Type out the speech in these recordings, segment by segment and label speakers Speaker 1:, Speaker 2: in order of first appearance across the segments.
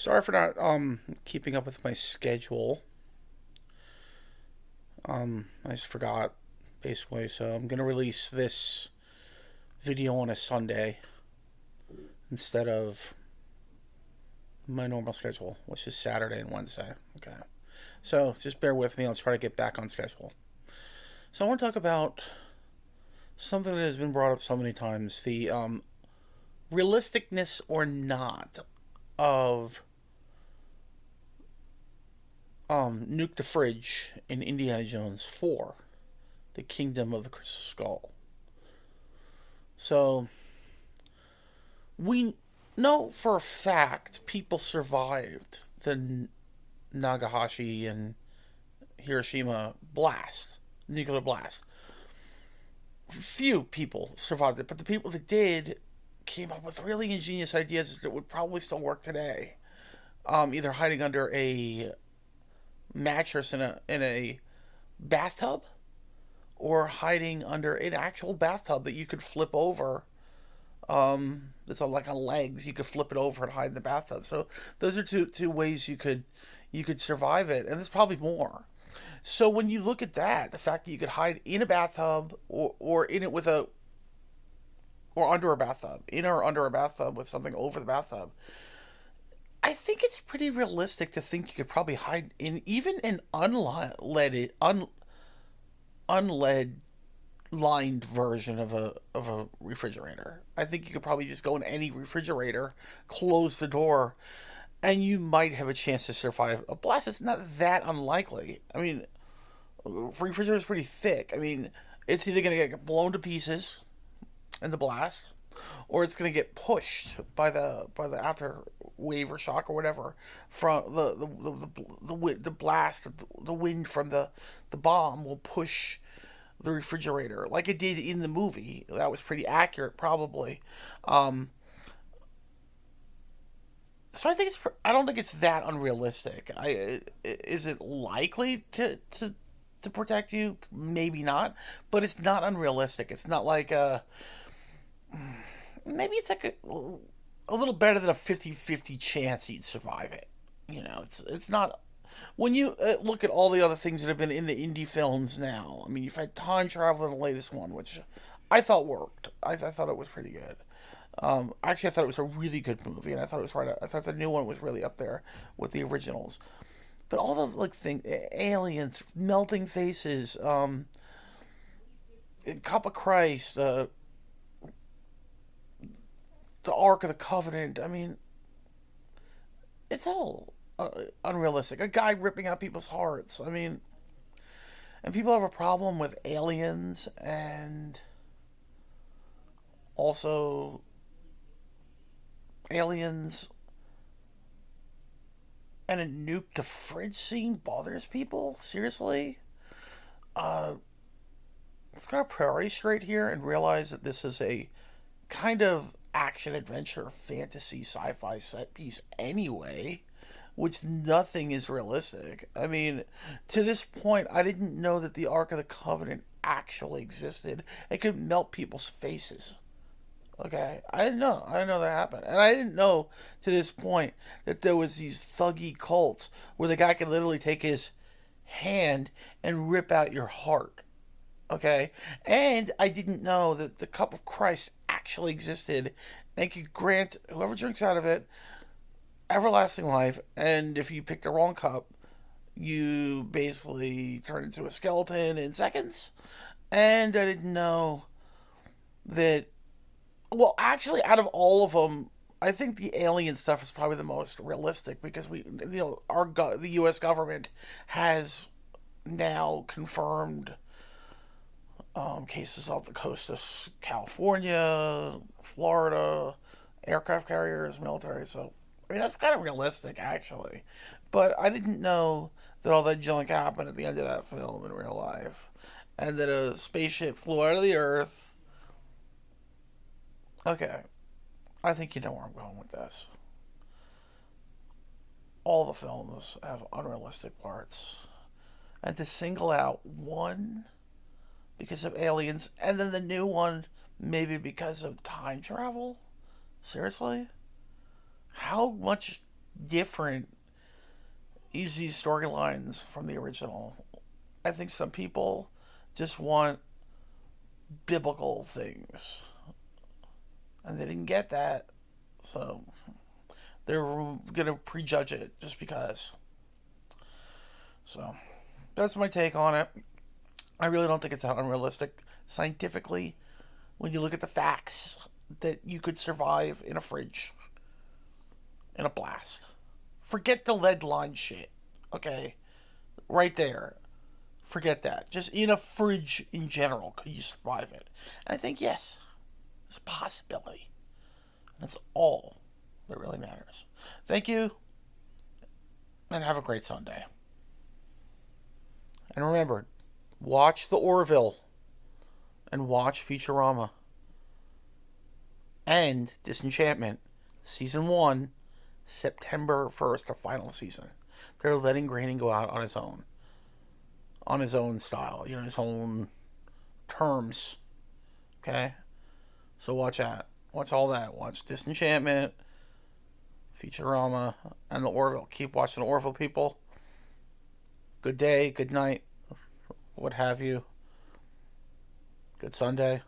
Speaker 1: Sorry for not keeping up with my schedule. I just forgot basically, so I'm gonna release this video on a Sunday instead of my normal schedule, which is Saturday and Wednesday. Okay. So just bear with me, I'll try to get back on schedule. So I want to talk about something that has been brought up so many times, the realisticness or not of Nuke the Fridge in Indiana Jones 4, The Kingdom of the Crystal Skull. So, we know for a fact people survived the Nagasashi and Hiroshima blast, nuclear blast. Few people survived it, but the people that did came up with really ingenious ideas that would probably still work today. Either hiding under a mattress in a bathtub, or hiding under an actual bathtub that you could flip over. That's on like on legs. You could flip it over and hide in the bathtub. So those are two ways you could survive it, and there's probably more. So when you look at that, the fact that you could hide in a bathtub or in it with a or under a bathtub, in or under a bathtub with something over the bathtub, I think it's pretty realistic to think you could probably hide in even an unlead lined version of a refrigerator. I think you could probably just go in any refrigerator, close the door, and you might have a chance to survive a blast. It's not that unlikely. I mean, refrigerator is pretty thick. I mean, it's either going to get blown to pieces in the blast, or it's going to get pushed by the after wave or shock or whatever from the blast, the wind from the bomb will push the refrigerator like it did in the movie. That was pretty accurate, probably. Um, so I don't think it's that unrealistic. Is it likely to protect you? Maybe not, but it's not unrealistic. It's not like maybe it's like a little better than a 50-50 chance you'd survive it. It's not when you look at all the other things that have been in the indie films now. I mean, you've had time travel in the latest one, which I thought worked. I thought it was pretty good. Actually, I thought it was a really good movie, and I thought it was right. I thought the new one was really up there with the originals. But all the like things, aliens, melting faces, Cup of Christ, the Ark of the Covenant. I mean, it's all unrealistic. A guy ripping out people's hearts. I mean, and people have a problem with aliens and also aliens and a nuke the fridge scene bothers people. Seriously, uh, let's kind of priority straight here and realize that this is a kind of action adventure fantasy sci-fi set piece anyway, which nothing is realistic. I mean, to this point, I didn't know that the Ark of the Covenant actually existed. It could melt people's faces. Okay, I didn't know. I didn't know that happened, and I didn't know to this point that there was these thuggy cults where the guy could literally take his hand and rip out your heart. Okay, and I didn't know that the cup of Christ actually existed and could grant whoever drinks out of it everlasting life. And if you pick the wrong cup, you basically turn into a skeleton in seconds. And I didn't know that. Well, actually, out of all of them, I think the alien stuff is probably the most realistic because the U.S. government has now confirmed cases off the coast of California, Florida, aircraft carriers, military. So, I mean, that's kind of realistic, actually. But I didn't know that all that junk happened at the end of that film in real life. And that a spaceship flew out of the Earth. Okay, I think you know where I'm going with this. All the films have unrealistic parts. And to single out one because of aliens, and then the new one maybe because of time travel? Seriously? How much different easy storylines from the original. I think some people just want biblical things, and they didn't get that, so they're gonna prejudge it just because. So that's my take on it. I really don't think it's that unrealistic scientifically when you look at the facts that you could survive in a fridge in a blast. Forget the lead line shit, okay? Right there. Forget that. Just in a fridge in general, could you survive it? And I think yes, it's a possibility. That's all that really matters. Thank you, and have a great Sunday. And remember, watch The Orville and watch Futurama and Disenchantment, Season 1, September 1st, the final season. They're letting Groening go out on his own style, his own terms. Okay? So watch that. Watch all that. Watch Disenchantment, Futurama, and The Orville. Keep watching The Orville, people. Good day, good night, what have you. Good Sunday.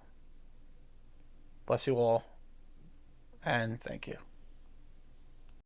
Speaker 1: Bless you all. And thank you.